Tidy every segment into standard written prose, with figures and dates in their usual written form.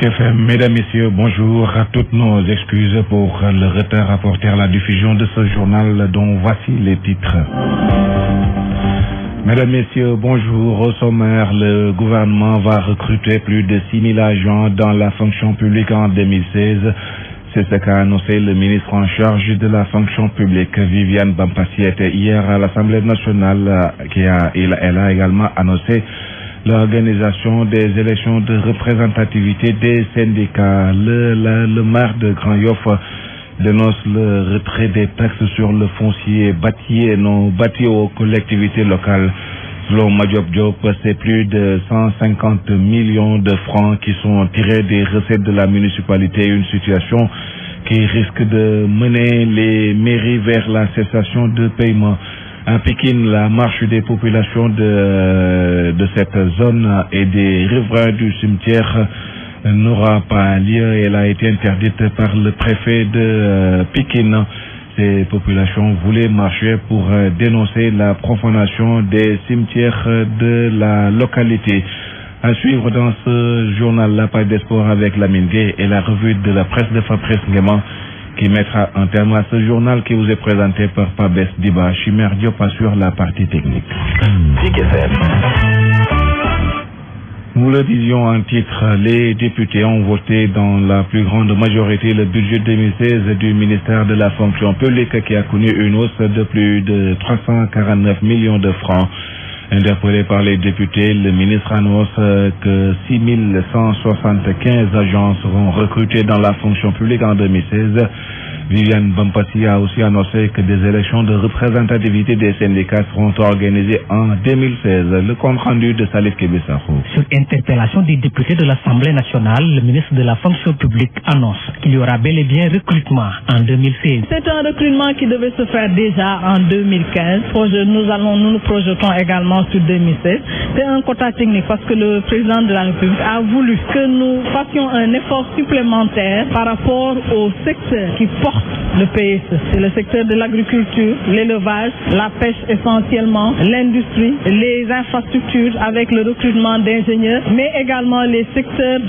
Zik FM, mesdames, messieurs, bonjour. À toutes nos excuses pour le retard apporté à la diffusion de ce journal dont voici les titres. Mesdames, messieurs, bonjour. Au sommaire, le gouvernement va recruter plus de 6 000 agents dans la fonction publique en 2016. C'est ce qu'a annoncé le ministre en charge de la fonction publique, Viviane Bampassi, hier à l'Assemblée nationale. Elle a également annoncé l'organisation des élections de représentativité des syndicats. Le maire de Grand Yoff dénonce le retrait des taxes sur le foncier bâti et non bâti aux collectivités locales. Selon Madiop Diop, c'est plus de 150 millions de francs qui sont tirés des recettes de la municipalité, une situation qui risque de mener les mairies vers la cessation de paiement. À Pékin, la marche des populations de cette zone et des riverains du cimetière n'aura pas lieu. Elle a été interdite par le préfet de Pékin. Ces populations voulaient marcher pour dénoncer la profanation des cimetières de la localité. À suivre dans ce journal, la page des sports avec Lamine Gueye et la revue de la presse de Fabrice Nguema, qui mettra un terme à ce journal qui vous est présenté par Pabès Diba. Chimère Diop assure la partie technique. Nous le disions en titre, les députés ont voté dans la plus grande majorité le budget 2016 du ministère de la fonction publique qui a connu une hausse de plus de 349 millions de francs. Interpellé par les députés, le ministre annonce que 6 175 agents seront recrutés dans la fonction publique en 2016. Viviane Bampassi a aussi annoncé que des élections de représentativité des syndicats seront organisées en 2016. Le compte rendu de Salif Kébessarou. Sur interpellation des députés de l'Assemblée nationale, le ministre de la fonction publique annonce qu'il y aura bel et bien recrutement en 2016. C'est un recrutement qui devait se faire déjà en 2015. Nous nous projetons également sur 2016. C'est un quota technique parce que le président de la République a voulu que nous fassions un effort supplémentaire par rapport au secteur qui porte le PSE. C'est le secteur de l'agriculture, l'élevage, la pêche essentiellement, l'industrie, les infrastructures avec le recrutement d'ingénieurs, mais également les secteurs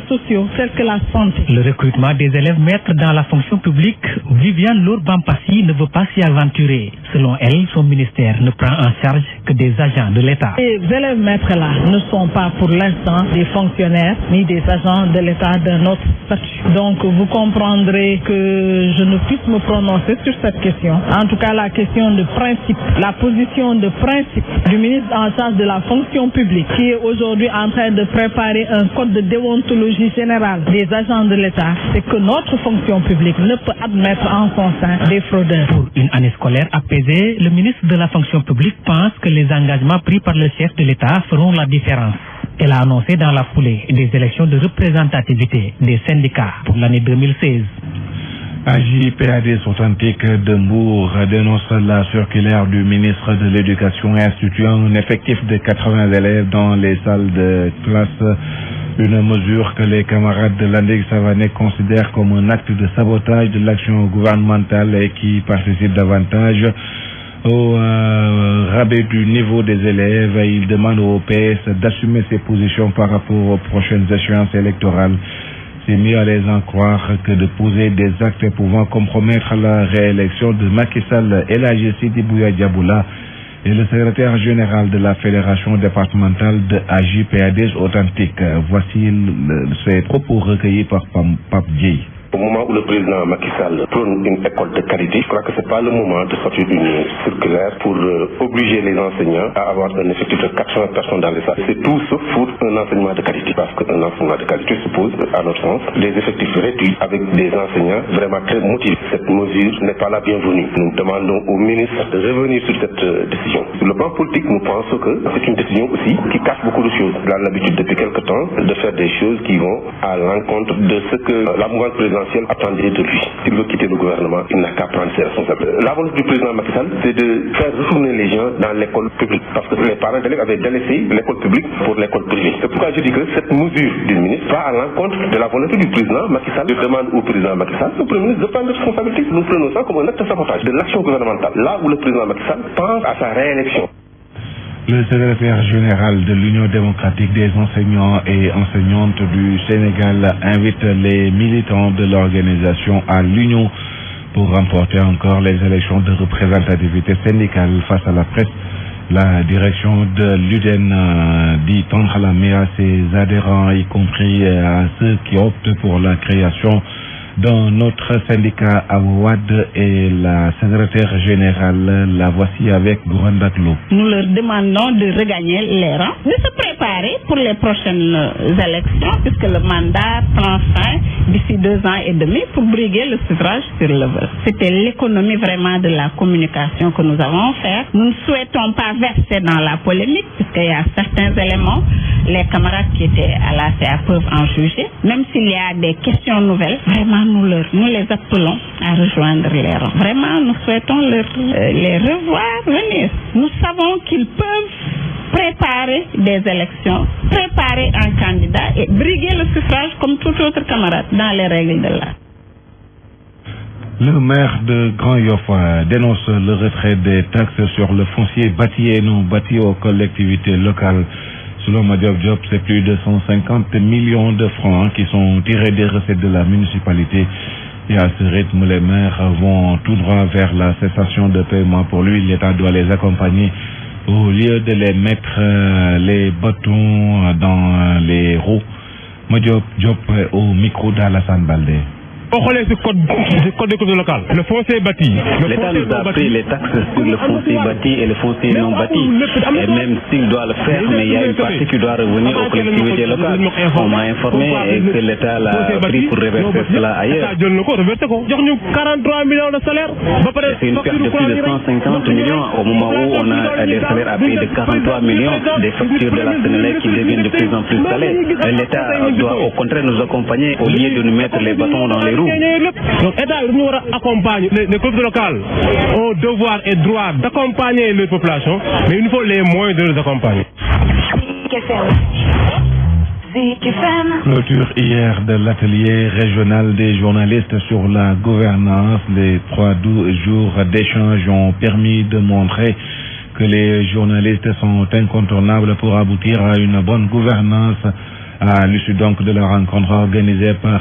sociaux, tels que la santé. Le recrutement des élèves maîtres dans la fonction publique, Viviane Lour Bampassi ne veut pas s'y aventurer. Selon elle, son ministère ne prend en charge que des agents de l'État. Les élèves maîtres-là ne sont pas pour l'instant des fonctionnaires ni des agents de l'État d'un autre statut. Donc vous comprendrez que je ne puisse me prononcer sur cette question. En tout cas, la question de principe, la position de principe du ministre en charge de la fonction publique, qui est aujourd'hui en train de préparer un code de déontologie générale des agents de l'État, c'est que notre fonction publique ne peut admettre en son sein des fraudeurs. Pour une année scolaire apaisée, le ministre de la fonction publique pense que les engagements pris par le chef de l'État feront la différence. Elle a annoncé dans la foulée des élections de représentativité des syndicats pour l'année 2016. AJPAD Authentique de Mbour dénonce la circulaire du ministre de l'Éducation instituant un effectif de 80 élèves dans les salles de classe, une mesure que les camarades de l'Andigue Savané considèrent comme un acte de sabotage de l'action gouvernementale et qui participe davantage au rabais du niveau des élèves. Il demande au PS d'assumer ses positions par rapport aux prochaines échéances électorales. C'est mieux à les en croire que de poser des actes pouvant compromettre la réélection de Macky Sall. El Hadji Sidi Bouya Diaboula est le secrétaire général de la fédération départementale de AJPAD Authentique. Voici ses propos recueillis par Pape Dieye. Au moment où le président Macky Sall prône une école de qualité, je crois que ce n'est pas le moment de sortir une circulaire pour obliger les enseignants à avoir un effectif de 400 personnes dans les salles. C'est tout sauf pour un enseignement de qualité, parce qu'un enseignement de qualité suppose, à notre sens, des effectifs réduits avec des enseignants vraiment très motivés. Cette mesure n'est pas la bienvenue. Nous demandons au ministre de revenir sur cette décision. Sur le plan politique, nous pensons que c'est une décision aussi qui cache beaucoup de choses. Il a l'habitude depuis quelque temps de faire des choses qui vont à l'encontre de ce que la mouvance présidentielle attendait de lui. S'il veut quitter le gouvernement, il n'a qu'à prendre ses responsabilités. La volonté du président Macky Sall, c'est de faire retourner les gens dans l'école publique. Parce que les parents d'élèves avaient délaissé l'école publique pour l'école privée. C'est pourquoi je dis que cette mesure du ministre va à l'encontre de la volonté du président Macky Sall. Je demande au président Macky Sall, au premier ministre, de prendre des responsabilités. Nous prenons ça comme un acte de sabotage de l'action gouvernementale. Là où le président Macky Sall pense à sa réélection. Le secrétaire général de l'Union démocratique des enseignants et enseignantes du Sénégal invite les militants de l'organisation à l'Union pour remporter encore les élections de représentativité syndicale face à la presse. La direction de l'UDEN dit tendre la main à ses adhérents, y compris à ceux qui optent pour la création d'un autre syndicat à Ouad, et la secrétaire générale, la voici avec Gouranda Klo. Nous leur demandons de regagner les rangs, de se préparer pour les prochaines élections, puisque le mandat prend fin d'ici 2 ans et demi pour briguer le suffrage sur le vote. C'était l'économie vraiment de la communication que nous avons fait. Nous ne souhaitons pas verser dans la polémique, puisqu'il y a certains éléments, les camarades qui étaient à la CA peuvent en juger. Même s'il y a des questions nouvelles, vraiment nous les appelons à rejoindre les rangs. Vraiment, nous souhaitons les revoir venir. Nous savons qu'ils peuvent préparer des élections, préparer un candidat et briguer le suffrage comme tout autre camarade dans les règles de l'art. Le maire de Grand Yoff dénonce le retrait des taxes sur le foncier bâti et non bâti aux collectivités locales. Selon Madiop Diop, c'est plus de 150 millions de francs qui sont tirés des recettes de la municipalité. Et à ce rythme, les maires vont tout droit vers la cessation de paiement. Pour lui, l'État doit les accompagner au lieu de les mettre les bâtons dans les roues. Madiop Diop au micro d'Alassane Baldé. On connaît ce code des collectivités locales. Le foncier bâti. L'État nous a pris les taxes sur le foncier bâti et le foncier non bâti. Et même s'il doit le faire, mais il y a une partie qui doit revenir aux collectivités locales. On m'a informé que l'État l'a pris pour reverser cela ailleurs. C'est une perte de plus de 150 millions au moment où on a des salaires à payer de 43 millions, des factures de la Sénélec qui deviennent de plus en plus salées. L'État doit au contraire nous accompagner au lieu de nous mettre les bâtons dans les roues. Donc l'État doit accompagner les collectivités locales ont devoir et droit d'accompagner les populations, mais il nous faut les moyens de les accompagner. Clôture hier de l'atelier régional des journalistes sur la gouvernance. Les 3 jours d'échange ont permis de montrer que les journalistes sont incontournables pour aboutir à une bonne gouvernance. À l'issue donc de la rencontre organisée par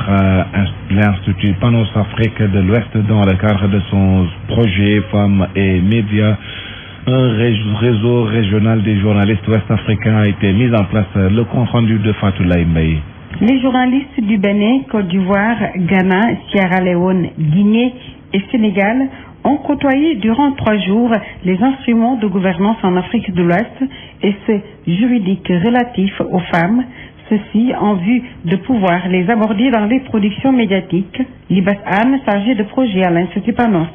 l'Institut Panos Afrique de l'Ouest dans le cadre de son projet Femmes et Médias, un réseau régional des journalistes ouest-africains a été mis en place. Le compte rendu de Fatoulaye Mbaye. Les journalistes du Bénin, Côte d'Ivoire, Ghana, Sierra Leone, Guinée et Sénégal ont côtoyé durant 3 jours les instruments de gouvernance en Afrique de l'Ouest et ceux juridiques relatifs aux femmes, ceci en vue de pouvoir les aborder dans les productions médiatiques. Libas Anne, chargé de projet à l'Institut Panos.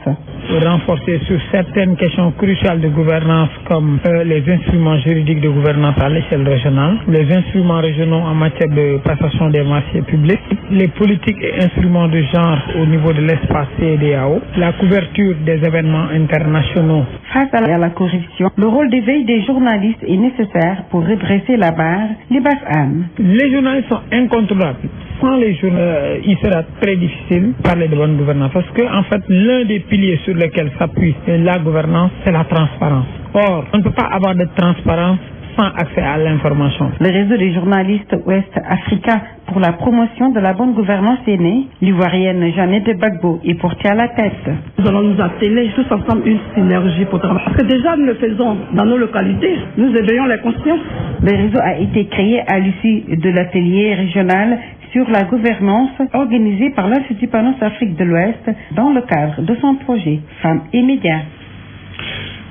Renforcer sur certaines questions cruciales de gouvernance comme les instruments juridiques de gouvernance à l'échelle régionale, les instruments régionaux en matière de passation des marchés publics, les politiques et instruments de genre au niveau de l'espace CEDEAO, la couverture des événements internationaux. Face à la corruption, le rôle d'éveil des journalistes est nécessaire pour redresser la barre. Libas Anne. Les journalistes sont incontournables. Sans les journalistes, il sera très difficile de parler de bonne gouvernance parce que, en fait, l'un des piliers sur lesquels s'appuie la gouvernance, c'est la transparence. Or, on ne peut pas avoir de transparence sans accès à l'information. Le réseau des journalistes ouest-africains pour la promotion de la bonne gouvernance est né. L'Ivoirienne Jeannette Gbagbo est portée à la tête. Nous allons nous atteler tous ensemble une synergie pour travailler. Parce que déjà nous le faisons dans nos localités, nous éveillons les consciences. Le réseau a été créé à l'issue de l'atelier régional sur la gouvernance organisé par l'Institut Panos Afrique de l'Ouest dans le cadre de son projet Femmes et Médias.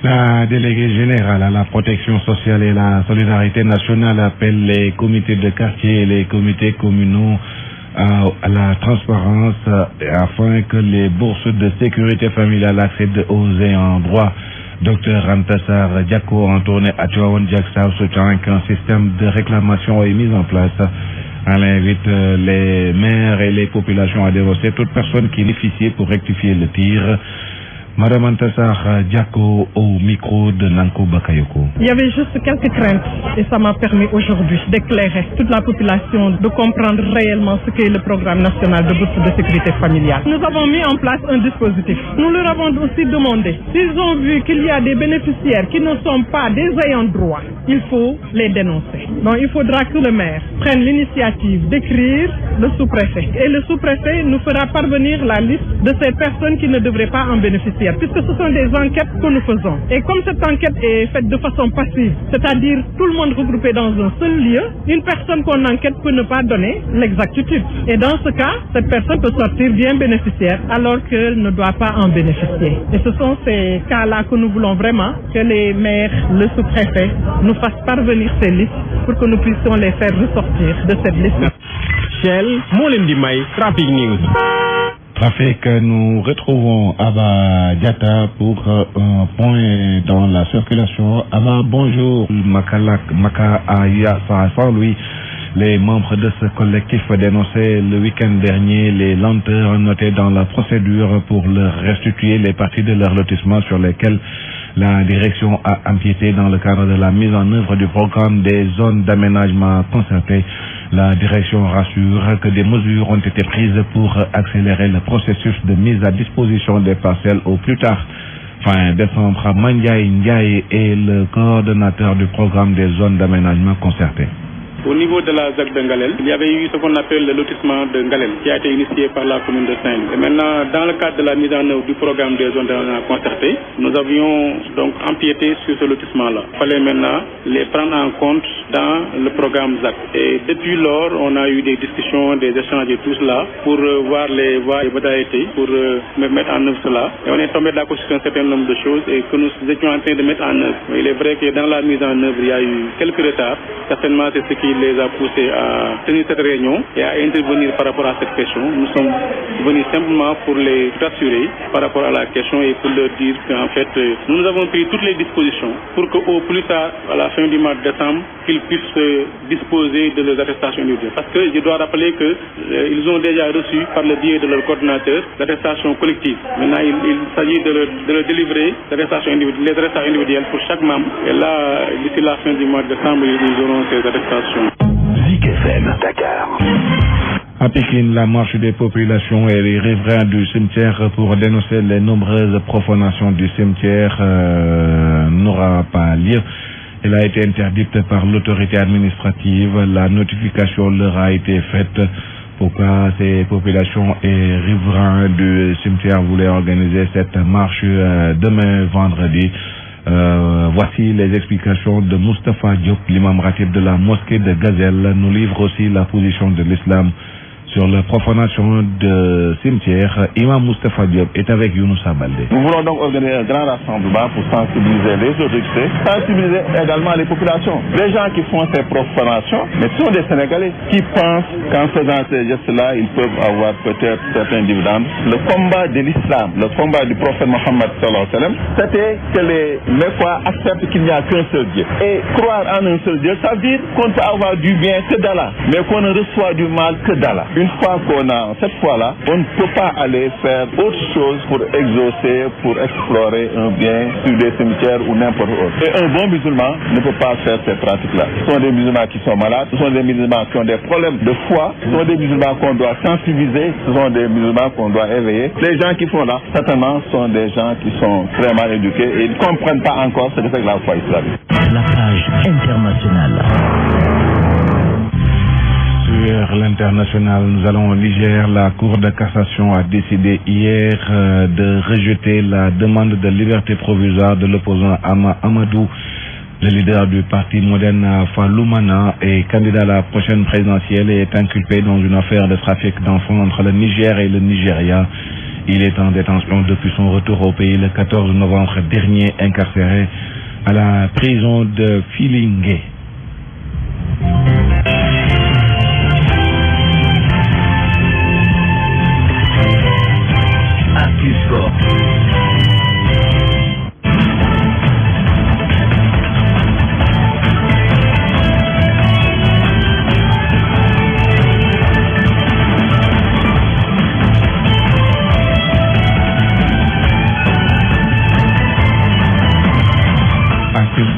La déléguée générale à la protection sociale et la solidarité nationale appelle les comités de quartier et les comités communaux à la transparence afin que les bourses de sécurité familiale accèdent aux ayants droit. Dr Rantassar Diako, en tournée à Tivaouane Diacksao, soutient qu'un système de réclamation est mis en place. Elle invite les maires et les populations à dénoncer toute personne qui est bénéficiée pour rectifier le tir. Madame Antassar Diako au micro de Nanko Bakayoko. Il y avait juste quelques craintes et ça m'a permis aujourd'hui d'éclairer toute la population, de comprendre réellement ce qu'est le programme national de bourse de sécurité familiale. Nous avons mis en place un dispositif. Nous leur avons aussi demandé, s'ils ont vu qu'il y a des bénéficiaires qui ne sont pas des ayants droit, il faut les dénoncer. Donc il faudra que le maire prenne l'initiative d'écrire le sous-préfet. Et le sous-préfet nous fera parvenir la liste de ces personnes qui ne devraient pas en bénéficier, puisque ce sont des enquêtes que nous faisons. Et comme cette enquête est faite de façon passive, c'est-à-dire tout le monde regroupé dans un seul lieu, une personne qu'on enquête peut ne pas donner l'exactitude. Et dans ce cas, cette personne peut sortir bien bénéficiaire alors qu'elle ne doit pas en bénéficier. Et ce sont ces cas-là que nous voulons vraiment que les maires, le sous-préfet, nous fassent parvenir ces listes pour que nous puissions les faire ressortir de cette liste. Shell, Molendi May, Traffic News. Trafic, nous retrouvons Abba Diata pour un point dans la circulation. Abba, bonjour. Maka Aya, sans lui, les membres de ce collectif dénonçaient le week-end dernier les lenteurs notées dans la procédure pour leur restituer les parties de leur lotissement sur lesquelles la direction a empiété dans le cadre de la mise en œuvre du programme des zones d'aménagement concerté. La direction rassure que des mesures ont été prises pour accélérer le processus de mise à disposition des parcelles au plus tard. Fin décembre, Mandiaye Ndiaye est le coordonnateur du programme des zones d'aménagement concerté. Au niveau de la ZAC de Ngalel, il y avait eu ce qu'on appelle le lotissement de Ngalel, qui a été initié par la commune de Saint-Louis. Et maintenant, dans le cadre de la mise en œuvre du programme des zones concertées, nous avions donc empiété sur ce lotissement-là. Il fallait maintenant les prendre en compte dans le programme ZAC. Et depuis lors, on a eu des discussions, des échanges et tout cela pour voir les voies et modalités, pour mettre en œuvre cela. Et on est tombé d'accord sur un certain nombre de choses et que nous étions en train de mettre en œuvre. Mais il est vrai que dans la mise en œuvre, il y a eu quelques retards. Certainement, c'est ce qui les a poussés à tenir cette réunion et à intervenir par rapport à cette question. Nous sommes venus simplement pour les rassurer par rapport à la question et pour leur dire qu'en fait, nous avons pris toutes les dispositions pour qu'au plus tard, à la fin du mois de décembre, qu'ils puissent disposer de leurs attestations individuelles. Parce que je dois rappeler qu'ils ont déjà reçu par le biais de leur coordinateur l'attestation collective. Maintenant, il s'agit de leur délivrer les attestations individuelles pour chaque membre. Et là, d'ici la fin du mois de décembre, ils auront ces attestations. Zik FM, Dakar. À Pékin, la marche des populations et les riverains du cimetière pour dénoncer les nombreuses profanations du cimetière n'aura pas lieu. Elle a été interdite par l'autorité administrative. La notification leur a été faite. Pourquoi ces populations et riverains du cimetière voulaient organiser cette marche demain vendredi? Voici les explications de Moustapha Diop, l'imam ratib de la mosquée de Gazelle, nous livre aussi la position de l'islam sur la profanation de cimetière. Imam Moustapha Diop est avec Younoussa Baldé. Nous voulons donc organiser un grand rassemblement pour sensibiliser les autorités, sensibiliser également les populations. Les gens qui font ces profanations, mais ce sont des Sénégalais qui pensent qu'en faisant ces gestes-là, ils peuvent avoir peut-être certains dividendes. Le combat de l'islam, le combat du prophète Mohammed sallallahu alayhi wa sallam, c'était que les Mécois acceptent qu'il n'y a qu'un seul Dieu. Et croire en un seul Dieu, ça veut dire qu'on ne peut avoir du bien que d'Allah, mais qu'on ne reçoit du mal que d'Allah. Une fois qu'on a, cette fois-là, on ne peut pas aller faire autre chose pour exaucer, pour explorer un bien sur des cimetières ou n'importe où. Et un bon musulman ne peut pas faire ces pratiques-là. Ce sont des musulmans qui sont malades, ce sont des musulmans qui ont des problèmes de foi, ce sont des musulmans qu'on doit sensibiliser, ce sont des musulmans qu'on doit éveiller. Les gens qui font là, certainement, sont des gens qui sont très mal éduqués et ils ne comprennent pas encore ce que c'est que la foi islamique. La page internationale. Sur l'international, nous allons au Niger. La Cour de cassation a décidé hier de rejeter la demande de liberté provisoire de l'opposant Amadou. Le leader du parti moderne Faloumana est candidat à la prochaine présidentielle et est inculpé dans une affaire de trafic d'enfants entre le Niger et le Nigeria. Il est en détention depuis son retour au pays le 14 novembre dernier, incarcéré à la prison de Filingué.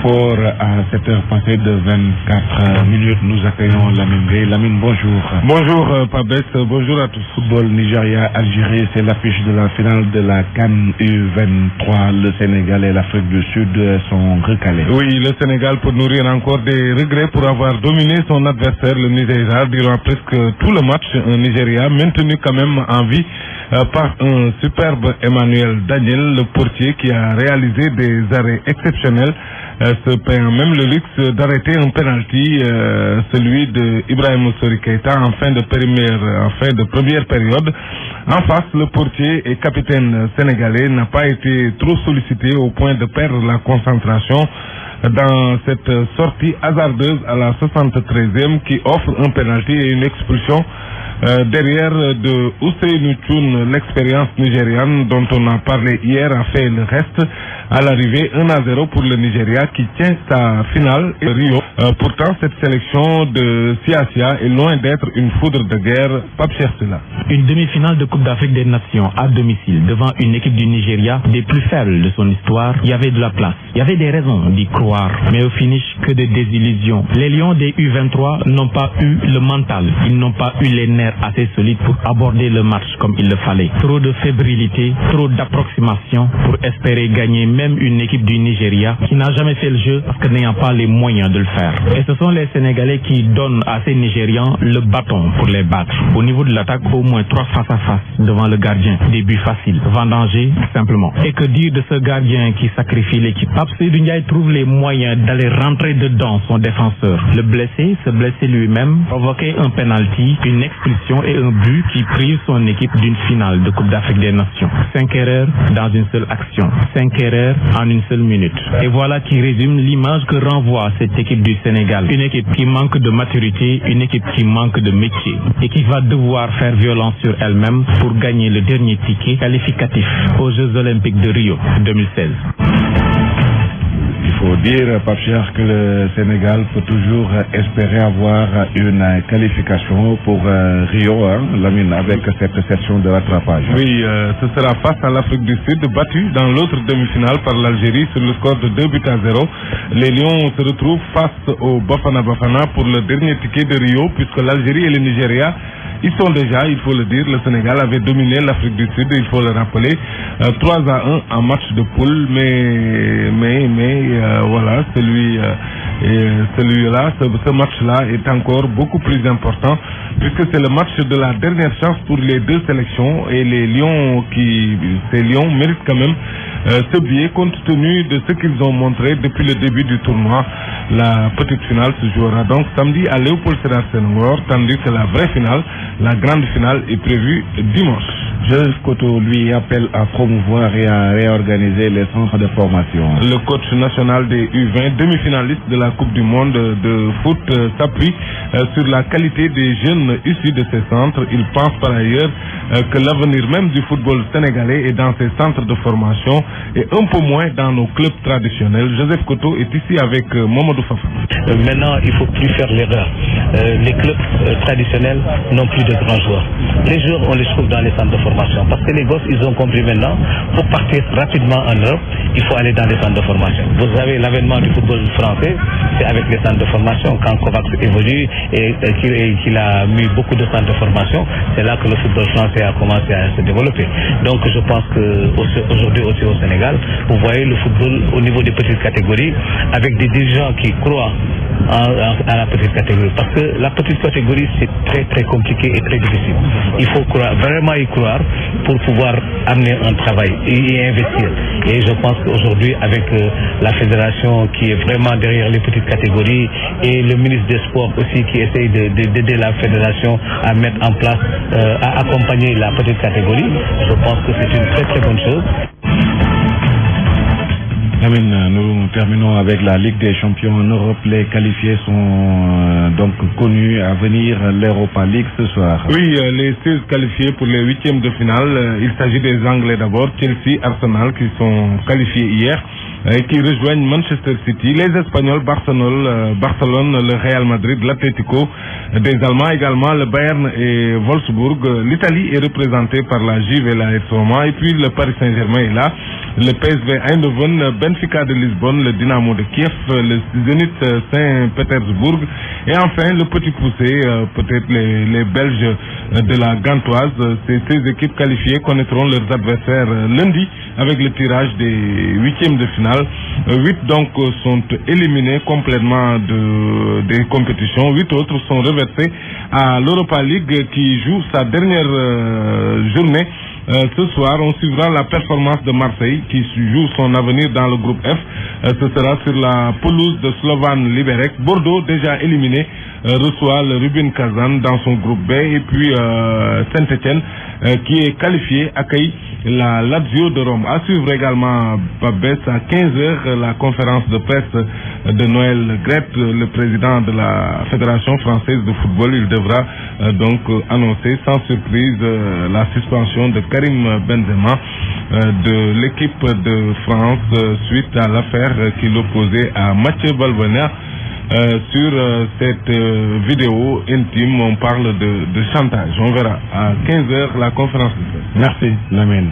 sport à 7h passées de 24 minutes. Nous accueillons Lamine Gueye. Lamine, bonjour. Bonjour Pabès, bonjour à tous. Football Nigeria-Algérie, c'est l'affiche de la finale de la CAN U23. Le Sénégal et l'Afrique du Sud sont recalés. Oui, le Sénégal peut nourrir encore des regrets pour avoir dominé son adversaire, le Nigeria, durant presque tout le match. Un Nigeria maintenu quand même en vie par un superbe Emmanuel Daniel, le portier qui a réalisé des arrêts exceptionnels, se payant même le luxe d'arrêter un penalty, celui de Ibrahima Sori Keita en fin de première période. En face, le portier et capitaine sénégalais n'a pas été trop sollicité au point de perdre la concentration dans cette sortie hasardeuse à la 73e qui offre un penalty et une expulsion derrière de Ousseynou Thioune. L'expérience nigériane dont on a parlé hier a fait le reste. À l'arrivée, 1-0 pour le Nigeria qui tient sa finale et Rio. Pourtant, cette sélection de Siasia est loin d'être une foudre de guerre. Pape Chersela. Une demi-finale de Coupe d'Afrique des Nations à domicile devant une équipe du Nigeria des plus faibles de son histoire. Il y avait de la place. Il y avait des raisons d'y croire. Mais au finish, que de désillusions. Les Lions des U23 n'ont pas eu le mental. Ils n'ont pas eu les nerfs assez solides pour aborder le match comme il le fallait. Trop de fébrilité, trop d'approximation pour espérer gagner même une équipe du Nigeria qui n'a jamais fait le jeu parce que n'ayant pas les moyens de le faire. Et ce sont les Sénégalais qui donnent à ces Nigérians le bâton pour les battre. Au niveau de l'attaque, au moins 3 face à face devant le gardien. Des buts faciles, vendangés simplement. Et que dire de ce gardien qui sacrifie l'équipe? Pape Seydou Ndiaye trouve les moyens d'aller rentrer dedans son défenseur. Le blessé, se blesser lui-même, provoquer un penalty, une expulsion et un but qui prive son équipe d'une finale de Coupe d'Afrique des Nations. 5 erreurs dans une seule action. 5 erreurs en une seule minute. Et voilà qui résume l'image que renvoie cette équipe du Sénégal. Une équipe qui manque de maturité, une équipe qui manque de métier et qui va devoir faire violence sur elle-même pour gagner le dernier ticket qualificatif aux Jeux Olympiques de Rio 2016. Il faut dire, Pape Cheikh, que le Sénégal peut toujours espérer avoir une qualification pour Rio, Lamine, avec cette session de rattrapage. Oui, ce sera face à l'Afrique du Sud, battu dans l'autre demi-finale par l'Algérie sur le score de 2-0. Les Lions se retrouvent face au Bafana Bafana pour le dernier ticket de Rio, puisque l'Algérie et le Nigeria, ils sont déjà, il faut le dire, le Sénégal avait dominé l'Afrique du Sud, il faut le rappeler, 3-1 en match de poule, mais voilà, celui-là, ce match-là est encore beaucoup plus important, puisque c'est le match de la dernière chance pour les deux sélections, et les Lions, ces Lions méritent quand même ce billet compte tenu de ce qu'ils ont montré depuis le début du tournoi. La petite finale se jouera donc samedi à Léopold Sédar Senghor, tandis que la vraie finale, la grande finale, est prévue dimanche. Joseph Koto, lui, appelle à promouvoir et à réorganiser les centres de formation. Le coach national des U20, demi-finaliste de la Coupe du Monde de foot, s'appuie sur la qualité des jeunes issus de ces centres. Il pense par ailleurs que l'avenir même du football sénégalais est dans ces centres de formation et un peu moins dans nos clubs traditionnels. Joseph Koto est ici avec Mamadou Fafa. Maintenant, il ne faut plus faire l'erreur. Les clubs traditionnels n'ont plus de grands joueurs. Les joueurs, on les trouve dans les centres de formation. Parce que les gosses, ils ont compris maintenant, pour partir rapidement en Europe, il faut aller dans les centres de formation. Vous avez l'avènement du football français, c'est avec les centres de formation. Quand Kovacs évolue et qu'il a mis beaucoup de centres de formation, c'est là que le football français a commencé à se développer. Donc je pense qu'aujourd'hui aussi au Sénégal, vous voyez le football au niveau des petites catégories, avec des dirigeants qui croient à la petite catégorie. Parce que la petite catégorie, c'est très très compliqué et très difficile. Il faut vraiment y croire pour pouvoir amener un travail et y investir. Et je pense qu'aujourd'hui, avec la fédération qui est vraiment derrière les petites catégories et le ministre des Sports aussi qui essaye d'aider la fédération à mettre en place, à accompagner la petite catégorie, je pense que c'est une très très bonne chose. Nous terminons avec la Ligue des champions en Europe. Les qualifiés sont donc connus à venir, l'Europa League ce soir. Oui, les 16 qualifiés pour les huitièmes de finale. Il s'agit des Anglais d'abord, Chelsea, Arsenal qui sont qualifiés hier et qui rejoignent Manchester City. Les Espagnols, Barcelone, le Real Madrid, l'Atlético. Des Allemands également, le Bayern et Wolfsburg. L'Italie est représentée par la Juve et la AS Roma. Et puis le Paris Saint-Germain est là. Le PSV Eindhoven, Benfica de Lisbonne, le Dynamo de Kiev, le Zénith Saint-Pétersbourg et enfin le petit poussé, peut-être les Belges de la Gantoise. Ces équipes qualifiées connaîtront leurs adversaires lundi avec le tirage des huitièmes de finale. 8 donc sont éliminés complètement des compétitions. 8 autres sont reversés à l'Europa League qui joue sa dernière journée. Ce soir, on suivra la performance de Marseille qui joue son avenir dans le groupe F. Ce sera sur la pelouse de Slovan Liberec. Bordeaux, déjà éliminé, reçoit le Rubin Kazan dans son groupe B. Et puis Saint-Etienne, qui est qualifié, accueille la Lazio de Rome. À suivre également, Babès, à 15h, la conférence de presse de Noël Gret, le président de la Fédération française de football. Il devra donc annoncer sans surprise la suspension de Karim Benzema de l'équipe de France suite à l'affaire qui l'opposait à Mathieu Valbuena. Sur cette vidéo intime, on parle de chantage. On verra à 15h la conférence de presse. Merci, Lamine.